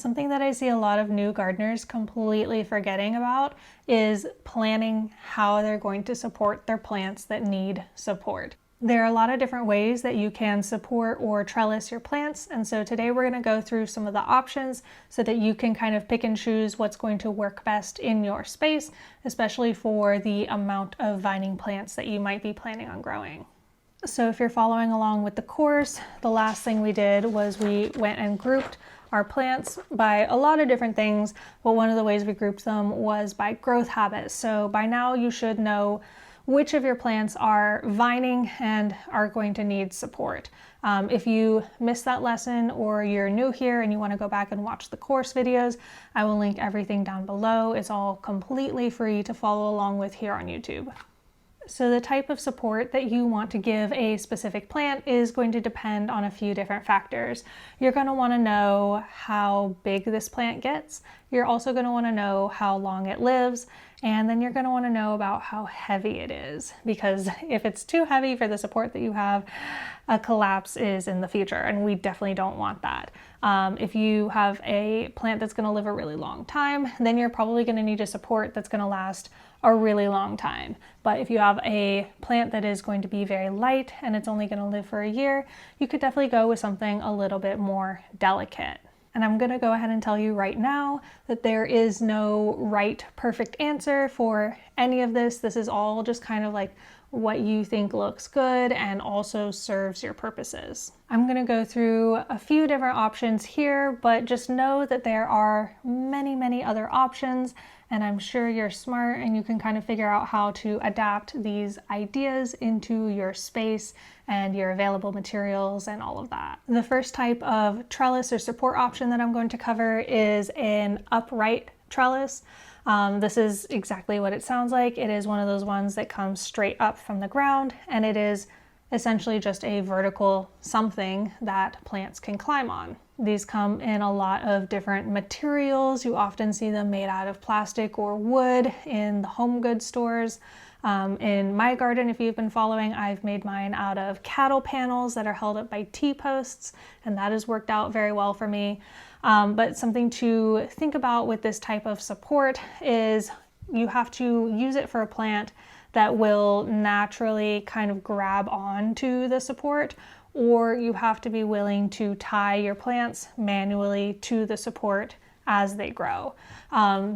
Something that I see a lot of new gardeners completely forgetting about is planning how they're going to support their plants that need support. There are a lot of different ways that you can support or trellis your plants, and so today we're going to go through some of the options so that you can kind of pick and choose what's going to work best in your space, especially for the amount of vining plants that you might be planning on growing. So if you're following along with the course, the last thing we did was we went and grouped our plants by a lot of different things, but one of the ways we grouped them was by growth habits. So by now you should know which of your plants are vining and are going to need support. If you missed that lesson or you're new here and you want to go back and watch the course videos, I will link everything down below. It's all completely free to follow along with here on YouTube. So the type of support that you want to give a specific plant is going to depend on a few different factors. You're going to want to know how big this plant gets. You're also going to want to know how long it lives, and then you're going to want to know about how heavy it is, because if it's too heavy for the support that you have, a collapse is in the future, and we definitely don't want that. If you have a plant that's going to live a really long time, then you're probably going to need a support that's going to last a really long time. But if you have a plant that is going to be very light and it's only going to live for a year, you could definitely go with something a little bit more delicate. And I'm going to go ahead and tell you right now that there is no right, perfect answer for any of this. This is all just kind of like what you think looks good and also serves your purposes. I'm going to go through a few different options here, but just know that there are many, many other options, and I'm sure you're smart and you can kind of figure out how to adapt these ideas into your space and your available materials and all of that. The first type of trellis or support option that I'm going to cover is an upright trellis. This is exactly what it sounds like. It is one of those ones that comes straight up from the ground, and it is essentially just a vertical something that plants can climb on. These come in a lot of different materials. You often see them made out of plastic or wood in the home goods stores. In my garden, if you've been following, I've made mine out of cattle panels that are held up by T-posts, and that has worked out very well for me. But something to think about with this type of support is you have to use it for a plant that will naturally kind of grab onto the support, or you have to be willing to tie your plants manually to the support as they grow.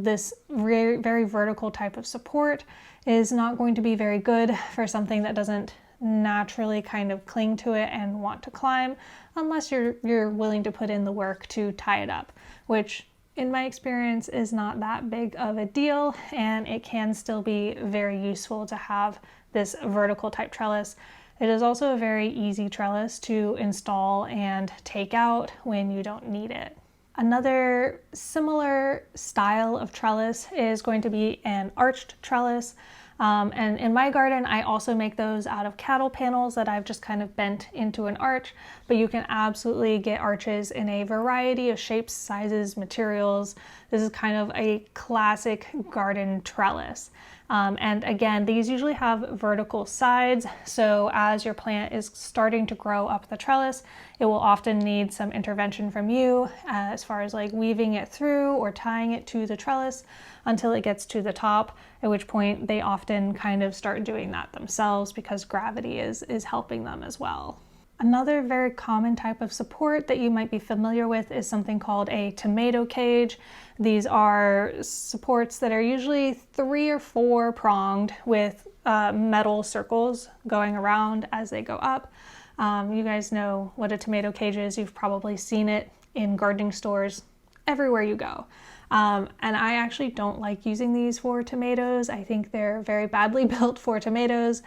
This very, very vertical type of support is not going to be very good for something that doesn't naturally kind of cling to it and want to climb, unless you're willing to put in the work to tie it up, which in my experience is not that big of a deal, and it can still be very useful to have this vertical type trellis. It is also a very easy trellis to install and take out when you don't need it. Another similar style of trellis is going to be an arched trellis. And in my garden, I also make those out of cattle panels that I've just kind of bent into an arch, but you can absolutely get arches in a variety of shapes, sizes, materials. This is kind of a classic garden trellis. And again, these usually have vertical sides, so as your plant is starting to grow up the trellis, it will often need some intervention from you as far as like weaving it through or tying it to the trellis until it gets to the top, at which point they often kind of start doing that themselves because gravity is helping them as well. Another very common type of support that you might be familiar with is something called a tomato cage. These are supports that are usually 3 or 4 pronged with metal circles going around as they go up. You guys know what a tomato cage is. You've probably seen it in gardening stores everywhere you go. And I actually don't like using these for tomatoes. I think they're very badly built for tomatoes.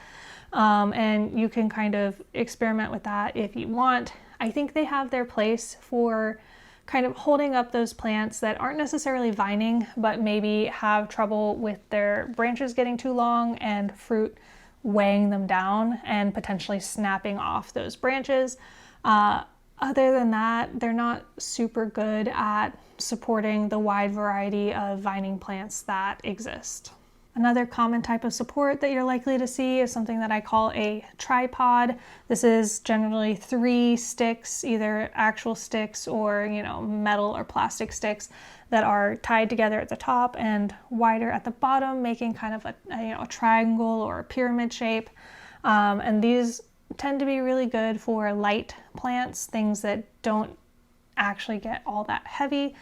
And you can kind of experiment with that if you want. I think they have their place for kind of holding up those plants that aren't necessarily vining, but maybe have trouble with their branches getting too long and fruit weighing them down and potentially snapping off those branches. Other than that, they're not super good at supporting the wide variety of vining plants that exist. Another common type of support that you're likely to see is something that I call a tripod. This is generally 3 sticks, either actual sticks or, metal or plastic sticks that are tied together at the top and wider at the bottom, making kind of a triangle or a pyramid shape. And these tend to be really good for light plants, things that don't actually get all that heavy.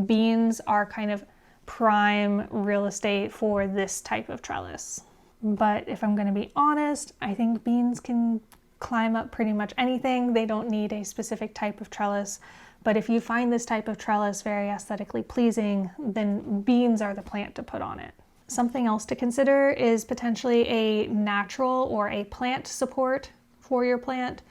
Beans are kind of prime real estate for this type of trellis. But if I'm going to be honest, I think beans can climb up pretty much anything. They don't need a specific type of trellis. But if you find this type of trellis very aesthetically pleasing, then beans are the plant to put on it. Something else to consider is potentially a natural or a plant support for your plant.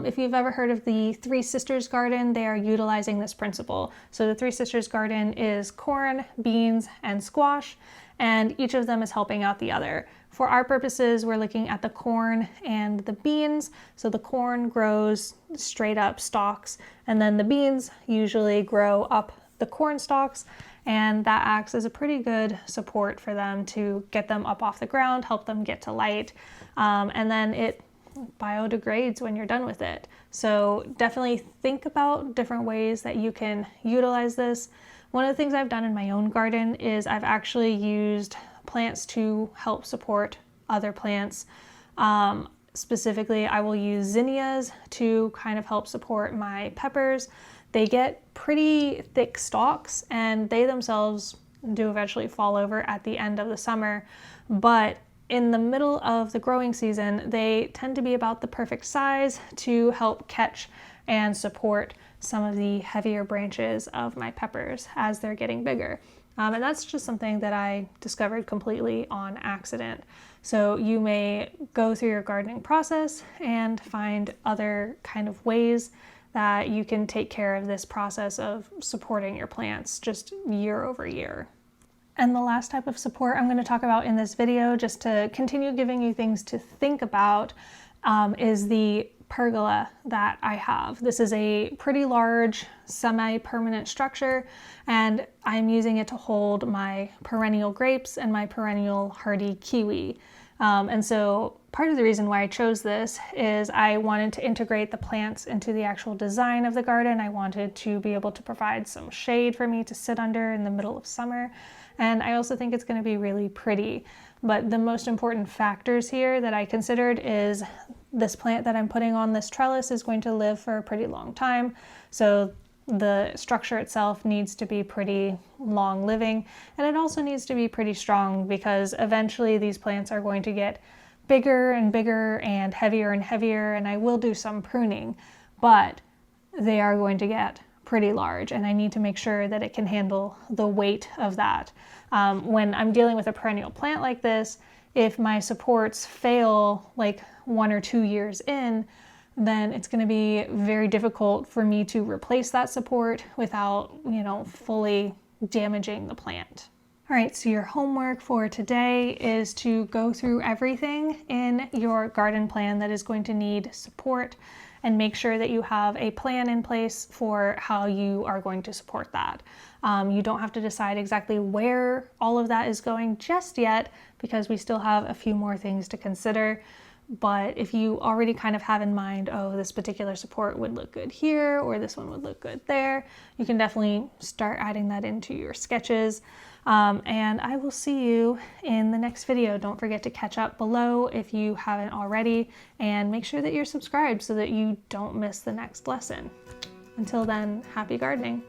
If you've ever heard of the Three Sisters garden, they are utilizing this principle. So the Three Sisters garden is corn, beans, and squash, and each of them is helping out the other. For our purposes, we're looking at the corn and the beans. So the corn grows straight up stalks, and then the beans usually grow up the corn stalks, and that acts as a pretty good support for them to get them up off the ground, help them get to light, and then it biodegrades when you're done with it. So definitely think about different ways that you can utilize this. One of the things I've done in my own garden is I've actually used plants to help support other plants. Specifically, I will use zinnias to kind of help support my peppers. They get pretty thick stalks and they themselves do eventually fall over at the end of the summer, but in the middle of the growing season, they tend to be about the perfect size to help catch and support some of the heavier branches of my peppers as they're getting bigger. And that's just something that I discovered completely on accident. So you may go through your gardening process and find other kind of ways that you can take care of this process of supporting your plants just year over year. And the last type of support I'm going to talk about in this video, just to continue giving you things to think about, is the pergola that I have. This is a pretty large semi-permanent structure, and I'm using it to hold my perennial grapes and my perennial hardy kiwi. And so part of the reason why I chose this is I wanted to integrate the plants into the actual design of the garden. I wanted to be able to provide some shade for me to sit under in the middle of summer. And I also think it's going to be really pretty. But the most important factors here that I considered is this plant that I'm putting on this trellis is going to live for a pretty long time. So the structure itself needs to be pretty long living, and it also needs to be pretty strong, because eventually these plants are going to get bigger and bigger and heavier, and I will do some pruning, but they are going to get pretty large, and I need to make sure that it can handle the weight of that. When I'm dealing with a perennial plant like this, if my supports fail like 1 or 2 years in, then it's going to be very difficult for me to replace that support without, fully damaging the plant. All right, so your homework for today is to go through everything in your garden plan that is going to need support and make sure that you have a plan in place for how you are going to support that. You don't have to decide exactly where all of that is going just yet, because we still have a few more things to consider. But if you already kind of have in mind, oh, this particular support would look good here, or this one would look good there, you can definitely start adding that into your sketches. And I will see you in the next video. Don't forget to catch up below if you haven't already, and make sure that you're subscribed so that you don't miss the next lesson. Until then, happy gardening.